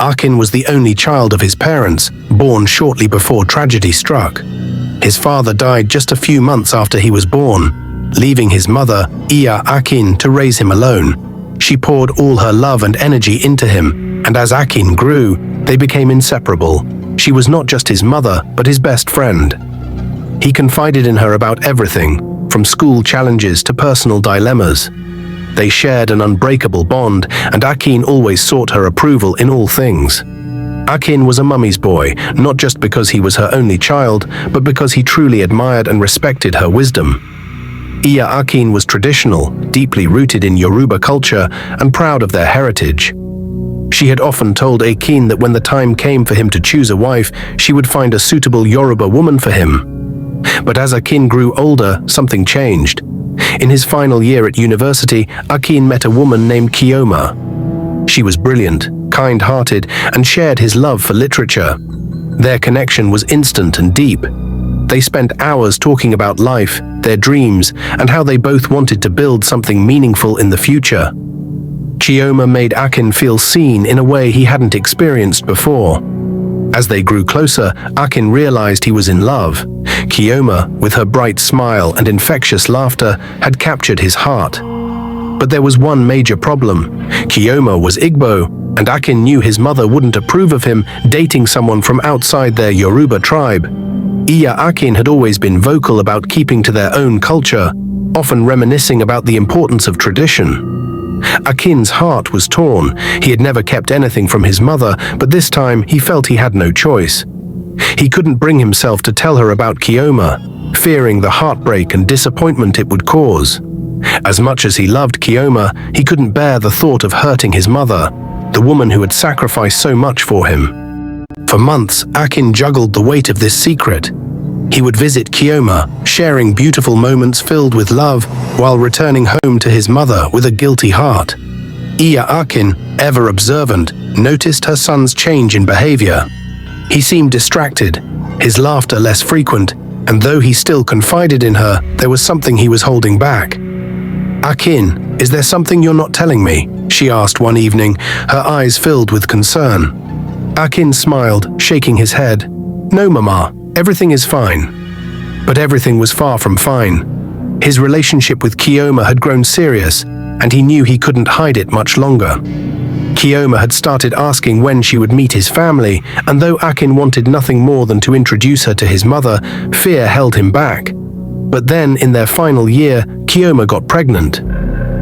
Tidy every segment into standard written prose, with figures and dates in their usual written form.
Akin was the only child of his parents, born shortly before tragedy struck. His father died just a few months after he was born, leaving his mother, Akin, to raise him alone. She poured all her love and energy into him, and as Akin grew, they became inseparable. She was not just his mother, but his best friend. He confided in her about everything, from school challenges to personal dilemmas. They shared an unbreakable bond, and Akin always sought her approval in all things. Akin was a mummy's boy, not just because he was her only child, but because he truly admired and respected her wisdom. Akin was traditional, deeply rooted in Yoruba culture, and proud of their heritage. She had often told Akin that when the time came for him to choose a wife, she would find a suitable Yoruba woman for him. But as Akin grew older, something changed. In his final year at university, Akin met a woman named Chioma. She was brilliant, kind-hearted, and shared his love for literature. Their connection was instant and deep. They spent hours talking about life, their dreams, and how they both wanted to build something meaningful in the future. Chioma made Akin feel seen in a way he hadn't experienced before. As they grew closer, Akin realized he was in love. Chioma, with her bright smile and infectious laughter, had captured his heart. But there was one major problem. Chioma was Igbo, and Akin knew his mother wouldn't approve of him dating someone from outside their Yoruba tribe. Akin had always been vocal about keeping to their own culture, often reminiscing about the importance of tradition. Akin's heart was torn. He had never kept anything from his mother, but this time he felt he had no choice. He couldn't bring himself to tell her about Chioma, fearing the heartbreak and disappointment it would cause. As much as he loved Chioma, he couldn't bear the thought of hurting his mother, the woman who had sacrificed so much for him. For months, Akin juggled the weight of this secret. He would visit Chioma, sharing beautiful moments filled with love, while returning home to his mother with a guilty heart. Akin, ever observant, noticed her son's change in behavior. He seemed distracted, his laughter less frequent, and though he still confided in her, there was something he was holding back. "Akin, is there something you're not telling me?" she asked one evening, her eyes filled with concern. Akin smiled, shaking his head. "No, Mama, everything is fine." But everything was far from fine. His relationship with Chioma had grown serious, and he knew he couldn't hide it much longer. Chioma had started asking when she would meet his family, and though Akin wanted nothing more than to introduce her to his mother, fear held him back. But then, in their final year, Chioma got pregnant.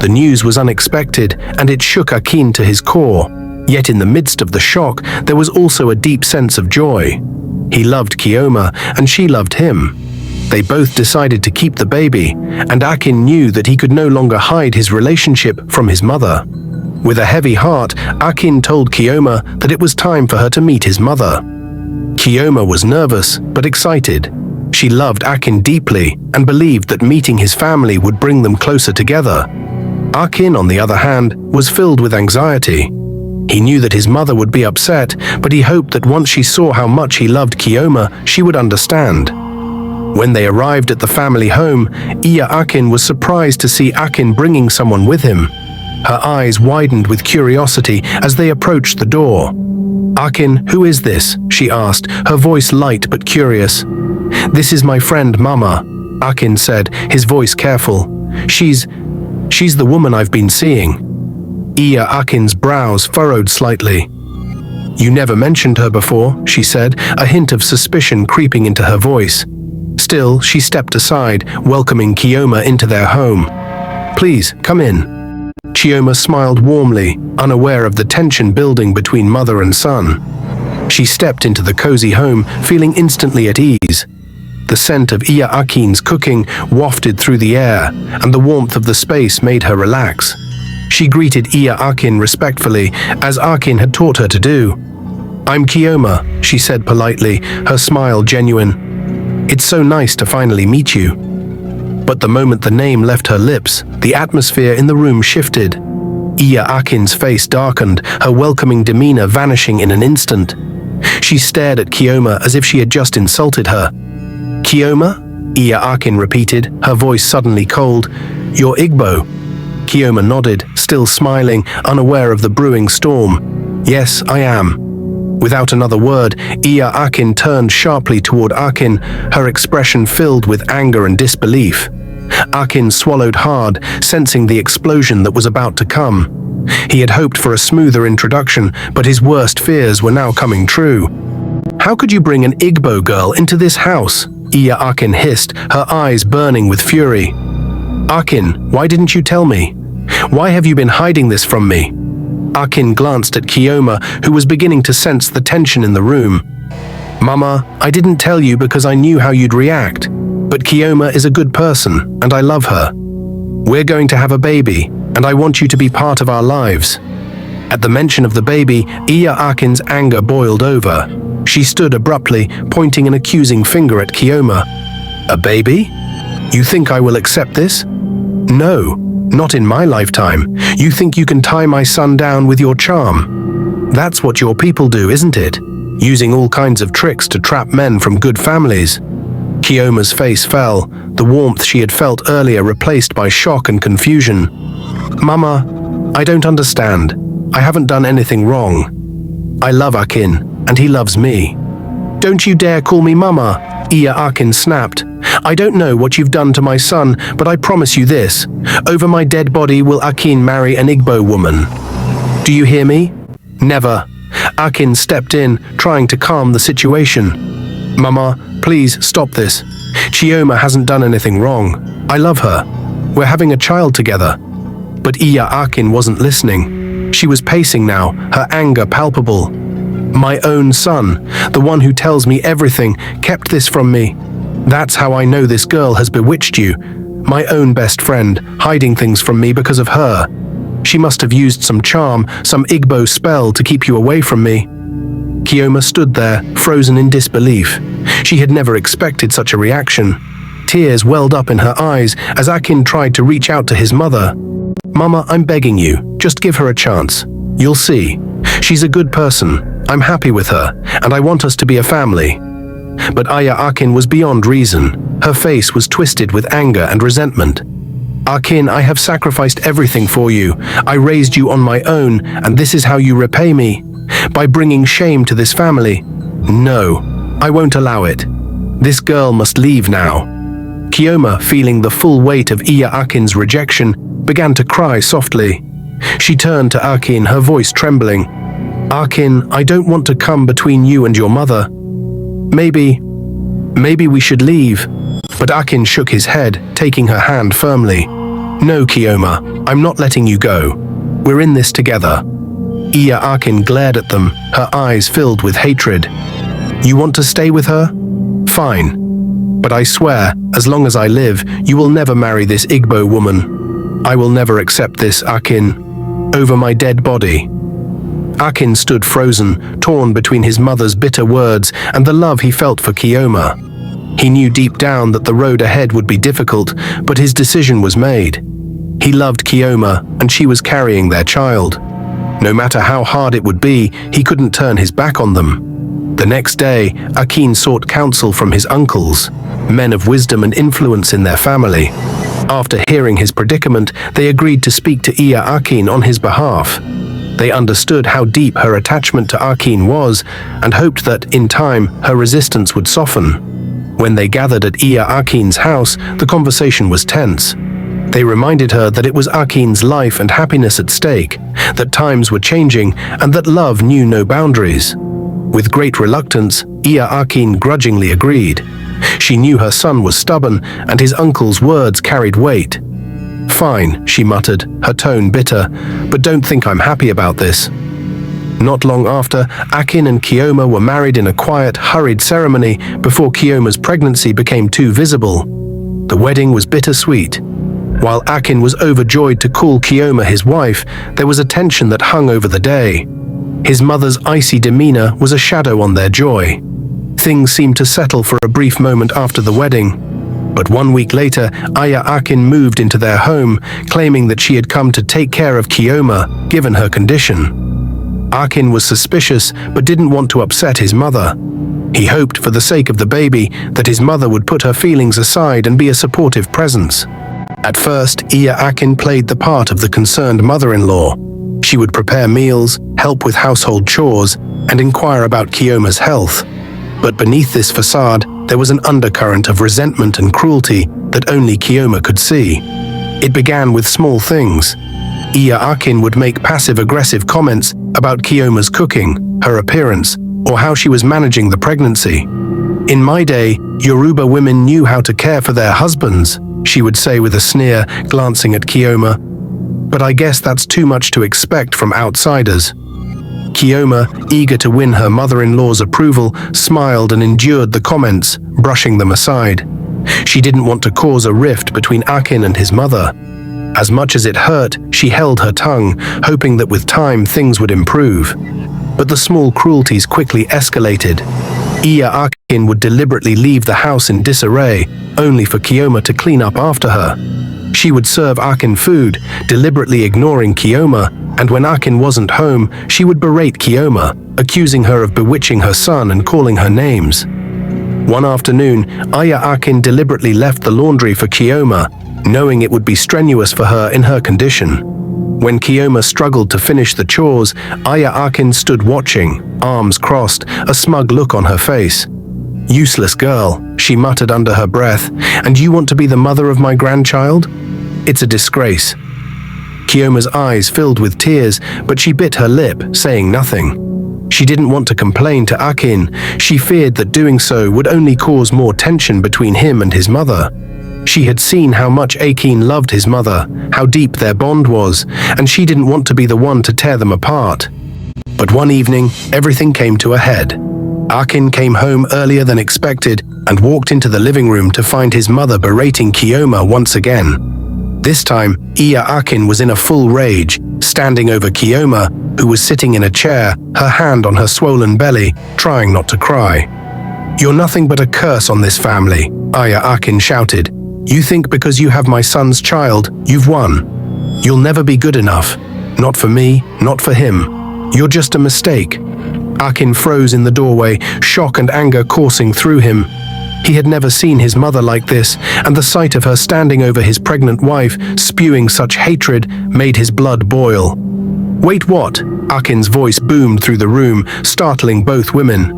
The news was unexpected, and it shook Akin to his core. Yet in the midst of the shock, there was also a deep sense of joy. He loved Chioma, and she loved him. They both decided to keep the baby, and Akin knew that he could no longer hide his relationship from his mother. With a heavy heart, Akin told Chioma that it was time for her to meet his mother. Chioma was nervous, but excited. She loved Akin deeply, and believed that meeting his family would bring them closer together. Akin, on the other hand, was filled with anxiety. He knew that his mother would be upset, but he hoped that once she saw how much he loved Chioma, she would understand. When they arrived at the family home, Akin was surprised to see Akin bringing someone with him. Her eyes widened with curiosity as they approached the door. "Akin, who is this?" she asked, her voice light but curious. "This is my friend Mama," Akin said, his voice careful. She's the woman I've been seeing." Akin's brows furrowed slightly. "You never mentioned her before," she said, a hint of suspicion creeping into her voice. Still, she stepped aside, welcoming Chioma into their home. "Please, come in." Chioma smiled warmly, unaware of the tension building between mother and son. She stepped into the cozy home, feeling instantly at ease. The scent of Akin's cooking wafted through the air, and the warmth of the space made her relax. She greeted Akin respectfully, as Akin had taught her to do. "I'm Chioma," she said politely, her smile genuine. "It's so nice to finally meet you." But the moment the name left her lips, the atmosphere in the room shifted. Akin's face darkened, her welcoming demeanor vanishing in an instant. She stared at Chioma as if she had just insulted her. "Chioma?" Akin repeated, her voice suddenly cold. "You're Igbo." Chioma nodded, still smiling, unaware of the brewing storm. Yes, I am. Without another word, Akin turned sharply toward Akin, her expression filled with anger and disbelief. Akin swallowed hard, sensing the explosion that was about to come. He had hoped for a smoother introduction, but his worst fears were now coming true. How could you bring an Igbo girl into this house? Akin hissed, her eyes burning with fury. Akin, why didn't you tell me? Why have you been hiding this from me? Akin glanced at Chioma, who was beginning to sense the tension in the room. Mama, I didn't tell you because I knew how you'd react. But Chioma is a good person, and I love her. We're going to have a baby, and I want you to be part of our lives. At the mention of the baby, Akin's anger boiled over. She stood abruptly, pointing an accusing finger at Chioma. A baby? You think I will accept this? No, not in my lifetime. You think you can tie my son down with your charm? That's what your people do, isn't it? Using all kinds of tricks to trap men from good families. Chioma's face fell, the warmth she had felt earlier replaced by shock and confusion. Mama, I don't understand. I haven't done anything wrong. I love Akin, and he loves me. Don't you dare call me Mama, Akin snapped. I don't know what you've done to my son, but I promise you this. Over my dead body will Akin marry an Igbo woman. Do you hear me? Never. Akin stepped in, trying to calm the situation. Mama, please stop this. Chioma hasn't done anything wrong. I love her. We're having a child together. But Akin wasn't listening. She was pacing now, her anger palpable. My own son, the one who tells me everything, kept this from me. That's how I know this girl has bewitched you. My own best friend, hiding things from me because of her. She must have used some charm, some Igbo spell to keep you away from me. Chioma stood there, frozen in disbelief. She had never expected such a reaction. Tears welled up in her eyes as Akin tried to reach out to his mother. Mama, I'm begging you, just give her a chance. You'll see. She's a good person. I'm happy with her, and I want us to be a family. But Akin was beyond reason. Her face was twisted with anger and resentment. Akin, I have sacrificed everything for you. I raised you on my own, and this is how you repay me? By bringing shame to this family? No, I won't allow it. This girl must leave now. Chioma, feeling the full weight of Akin's rejection, began to cry softly. She turned to Akin, her voice trembling. Akin, I don't want to come between you and your mother. Maybe we should leave. But Akin shook his head, taking her hand firmly. No, Chioma, I'm not letting you go. We're in this together. Akin glared at them, her eyes filled with hatred. You want to stay with her? Fine. But I swear, as long as I live, you will never marry this Igbo woman. I will never accept this, Akin. Over my dead body. Akin stood frozen, torn between his mother's bitter words and the love he felt for Chioma. He knew deep down that the road ahead would be difficult, but his decision was made. He loved Chioma, and she was carrying their child. No matter how hard it would be, he couldn't turn his back on them. The next day, Akin sought counsel from his uncles, men of wisdom and influence in their family. After hearing his predicament, they agreed to speak to Akin on his behalf. They understood how deep her attachment to Akin was and hoped that, in time, her resistance would soften. When they gathered at Akin's house, the conversation was tense. They reminded her that it was Akin's life and happiness at stake, that times were changing, and that love knew no boundaries. With great reluctance, Akin grudgingly agreed. She knew her son was stubborn, and his uncle's words carried weight. Fine, she muttered, her tone bitter, but don't think I'm happy about this. Not long after, Akin and Chioma were married in a quiet, hurried ceremony before Chioma's pregnancy became too visible. The wedding was bittersweet. While Akin was overjoyed to call Chioma his wife, there was a tension that hung over the day. His mother's icy demeanor was a shadow on their joy. Things seemed to settle for a brief moment after the wedding. But 1 week later, Akin moved into their home, claiming that she had come to take care of Chioma, given her condition. Akin was suspicious, but didn't want to upset his mother. He hoped, for the sake of the baby, that his mother would put her feelings aside and be a supportive presence. At first, Akin played the part of the concerned mother-in-law. She would prepare meals, help with household chores, and inquire about Chioma's health. But beneath this facade, there was an undercurrent of resentment and cruelty that only Chioma could see. It began with small things. Akin would make passive-aggressive comments about Chioma's cooking, her appearance, or how she was managing the pregnancy. "In my day, Yoruba women knew how to care for their husbands," she would say with a sneer, glancing at Chioma. "But I guess that's too much to expect from outsiders." Chioma, eager to win her mother-in-law's approval, smiled and endured the comments, brushing them aside. She didn't want to cause a rift between Akin and his mother. As much as it hurt, she held her tongue, hoping that with time things would improve. But the small cruelties quickly escalated. Akin would deliberately leave the house in disarray, only for Chioma to clean up after her. She would serve Akin food, deliberately ignoring Chioma, and when Akin wasn't home, she would berate Chioma, accusing her of bewitching her son and calling her names. One afternoon, Akin deliberately left the laundry for Chioma, knowing it would be strenuous for her in her condition. When Chioma struggled to finish the chores, Akin stood watching, arms crossed, a smug look on her face. "Useless girl," she muttered under her breath, "and you want to be the mother of my grandchild? It's a disgrace." Chioma's eyes filled with tears, but she bit her lip, saying nothing. She didn't want to complain to Akin. She feared that doing so would only cause more tension between him and his mother. She had seen how much Akin loved his mother, how deep their bond was, and she didn't want to be the one to tear them apart. But one evening, everything came to a head. Akin came home earlier than expected and walked into the living room to find his mother berating Chioma once again. This time, Akin was in a full rage, standing over Chioma, who was sitting in a chair, her hand on her swollen belly, trying not to cry. "You're nothing but a curse on this family," Akin shouted. "You think because you have my son's child, you've won. You'll never be good enough. Not for me, not for him. You're just a mistake." Akin froze in the doorway, shock and anger coursing through him. He had never seen his mother like this, and the sight of her standing over his pregnant wife, spewing such hatred, made his blood boil. "Wait, what?" Akin's voice boomed through the room, startling both women.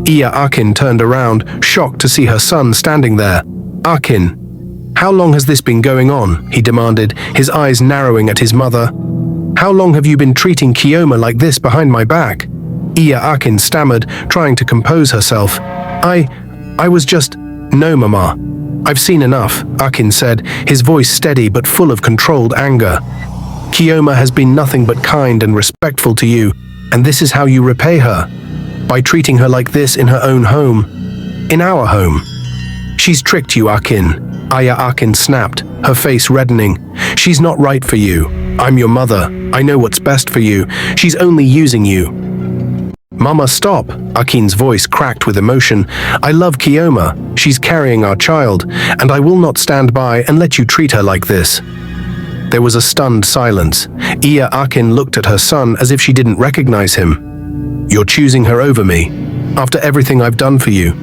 Akin turned around, shocked to see her son standing there. "Akin, how long has this been going on?" he demanded, his eyes narrowing at his mother. "How long have you been treating Chioma like this behind my back?" Akin stammered, trying to compose herself. I was just... "No, Mama. I've seen enough," Akin said, his voice steady but full of controlled anger. "Chioma has been nothing but kind and respectful to you, and this is how you repay her? By treating her like this in her own home. In our home. She's tricked you, Akin." Akin snapped, her face reddening. "She's not right for you. I'm your mother. I know what's best for you. She's only using you." "Mama, stop," Akin's voice cracked with emotion. "I love Chioma. She's carrying our child, and I will not stand by and let you treat her like this." There was a stunned silence. Akin looked at her son as if she didn't recognize him. "You're choosing her over me, after everything I've done for you."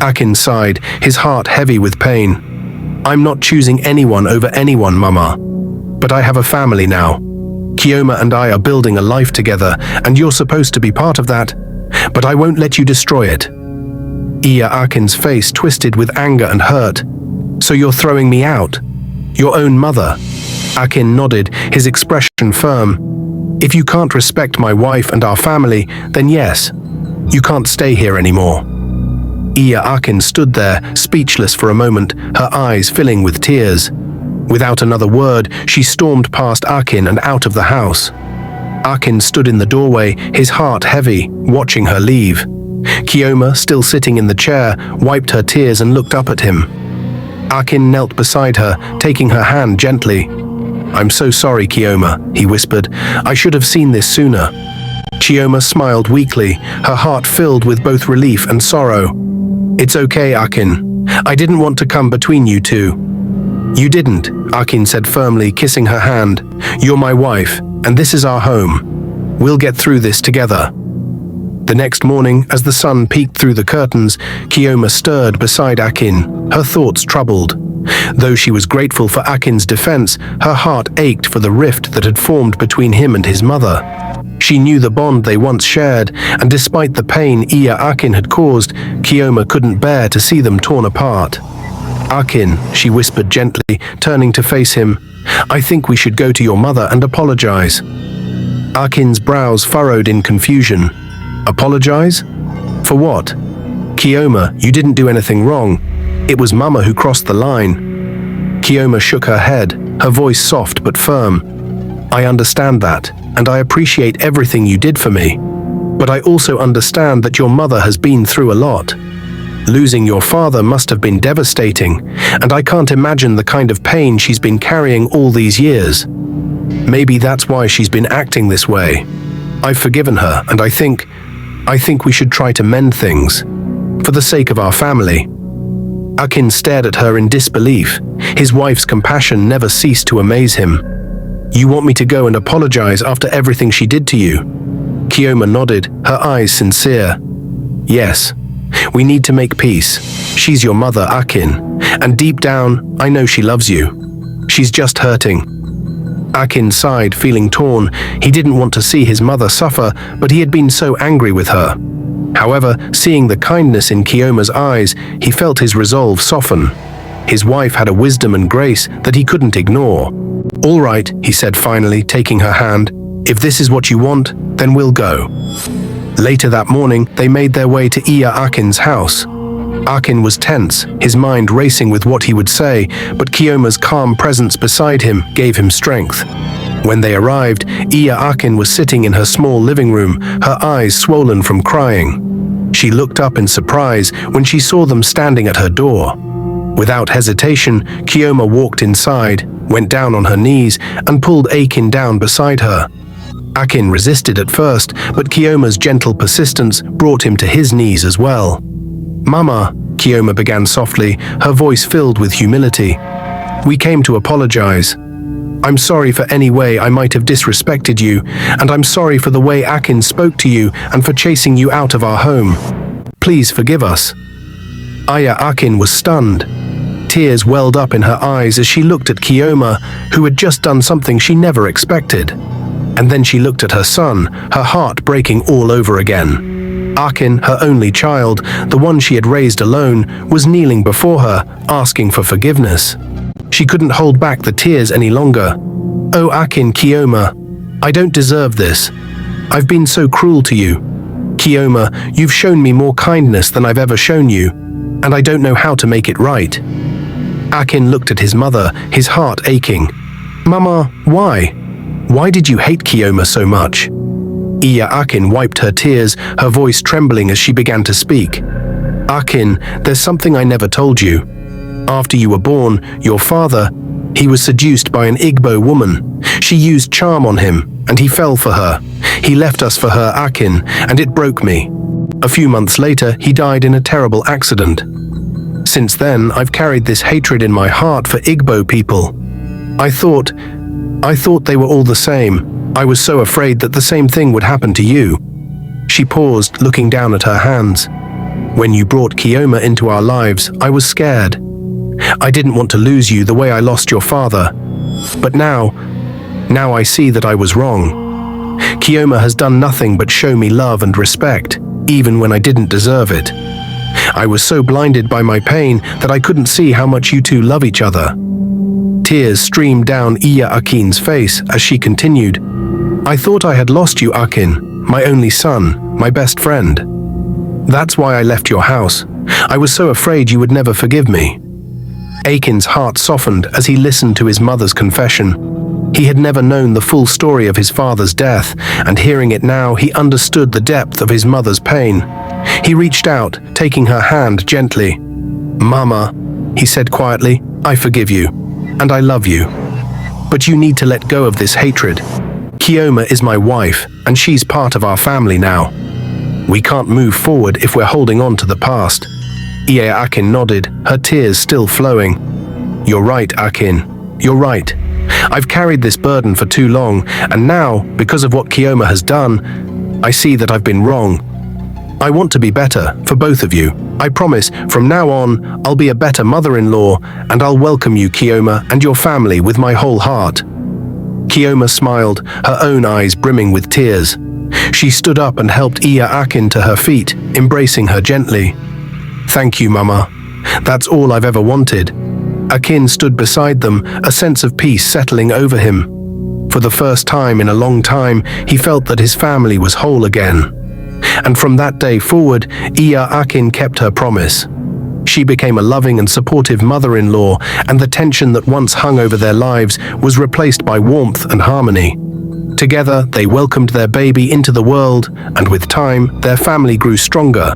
Akin sighed, his heart heavy with pain. "I'm not choosing anyone over anyone, Mama. But I have a family now. Chioma and I are building a life together, and you're supposed to be part of that. But I won't let you destroy it." Akin's face twisted with anger and hurt. "So you're throwing me out? Your own mother?" Akin nodded, his expression firm. "If you can't respect my wife and our family, then yes, you can't stay here anymore." Akin stood there, speechless for a moment, her eyes filling with tears. Without another word, she stormed past Akin and out of the house. Akin stood in the doorway, his heart heavy, watching her leave. Chioma, still sitting in the chair, wiped her tears and looked up at him. Akin knelt beside her, taking her hand gently. "I'm so sorry, Chioma," he whispered. "I should have seen this sooner." Chioma smiled weakly, her heart filled with both relief and sorrow. "It's okay, Akin. I didn't want to come between you two." "You didn't," Akin said firmly, kissing her hand. "You're my wife, and this is our home. We'll get through this together." The next morning, as the sun peeked through the curtains, Chioma stirred beside Akin, her thoughts troubled. Though she was grateful for Akin's defense, her heart ached for the rift that had formed between him and his mother. She knew the bond they once shared, and despite the pain Akin had caused, Chioma couldn't bear to see them torn apart. "Akin," she whispered gently, turning to face him, "I think we should go to your mother and apologize." Akin's brows furrowed in confusion. "Apologize? For what?" "Chioma, you didn't do anything wrong. It was Mama who crossed the line." Chioma shook her head, her voice soft but firm. "I understand that, and I appreciate everything you did for me. But I also understand that your mother has been through a lot. Losing your father must have been devastating, and I can't imagine the kind of pain she's been carrying all these years. Maybe that's why she's been acting this way. I've forgiven her, and I think we should try to mend things, for the sake of our family." Akin stared at her in disbelief. His wife's compassion never ceased to amaze him. "You want me to go and apologize after everything she did to you?" Chioma nodded, her eyes sincere. "Yes. We need to make peace. She's your mother, Akin, and deep down, I know she loves you. She's just hurting." Akin sighed, feeling torn. He didn't want to see his mother suffer, but he had been so angry with her. However, seeing the kindness in Chioma's eyes, he felt his resolve soften. His wife had a wisdom and grace that he couldn't ignore. "All right," he said finally, taking her hand. "If this is what you want, then we'll go." Later that morning, they made their way to Akin's house. Akin was tense, his mind racing with what he would say, but Chioma's calm presence beside him gave him strength. When they arrived, Akin was sitting in her small living room, her eyes swollen from crying. She looked up in surprise when she saw them standing at her door. Without hesitation, Chioma walked inside, went down on her knees, and pulled Akin down beside her. Akin resisted at first, but Chioma's gentle persistence brought him to his knees as well. "Mama," Chioma began softly, her voice filled with humility. "We came to apologize. I'm sorry for any way I might have disrespected you, and I'm sorry for the way Akin spoke to you and for chasing you out of our home. Please forgive us." Akin was stunned. Tears welled up in her eyes as she looked at Chioma, who had just done something she never expected. And then she looked at her son, her heart breaking all over again. Akin, her only child, the one she had raised alone, was kneeling before her, asking for forgiveness. She couldn't hold back the tears any longer. "Oh Akin, Chioma, I don't deserve this. I've been so cruel to you. Chioma, you've shown me more kindness than I've ever shown you, and I don't know how to make it right." Akin looked at his mother, his heart aching. "Mama, why? Why did you hate Chioma so much?" Akin wiped her tears, her voice trembling as she began to speak. "Akin, there's something I never told you. After you were born, your father, he was seduced by an Igbo woman. She used charm on him, and he fell for her. He left us for her, Akin, and it broke me. A few months later, he died in a terrible accident. Since then, I've carried this hatred in my heart for Igbo people. I thought they were all the same. I was so afraid that the same thing would happen to you." She paused, looking down at her hands. "When you brought Chioma into our lives, I was scared. I didn't want to lose you the way I lost your father. But now I see that I was wrong. Chioma has done nothing but show me love and respect, even when I didn't deserve it. I was so blinded by my pain that I couldn't see how much you two love each other." Tears streamed down Akin's face as she continued. "I thought I had lost you, Akin, my only son, my best friend. That's why I left your house. I was so afraid you would never forgive me." Akin's heart softened as he listened to his mother's confession. He had never known the full story of his father's death, and hearing it now, he understood the depth of his mother's pain. He reached out, taking her hand gently. "Mama," he said quietly, "I forgive you, and I love you. But you need to let go of this hatred. Chioma is my wife, and she's part of our family now. We can't move forward if we're holding on to the past." Akin nodded, her tears still flowing. "You're right, Akin. You're right. I've carried this burden for too long, and now, because of what Chioma has done, I see that I've been wrong. I want to be better for both of you. I promise, from now on, I'll be a better mother-in-law, and I'll welcome you, Chioma, and your family with my whole heart." Chioma smiled, her own eyes brimming with tears. She stood up and helped Akin to her feet, embracing her gently. "Thank you, Mama. That's all I've ever wanted." Akin stood beside them, a sense of peace settling over him. For the first time in a long time, he felt that his family was whole again. And from that day forward, Akin kept her promise. She became a loving and supportive mother-in-law, and the tension that once hung over their lives was replaced by warmth and harmony. Together, they welcomed their baby into the world, and with time, their family grew stronger,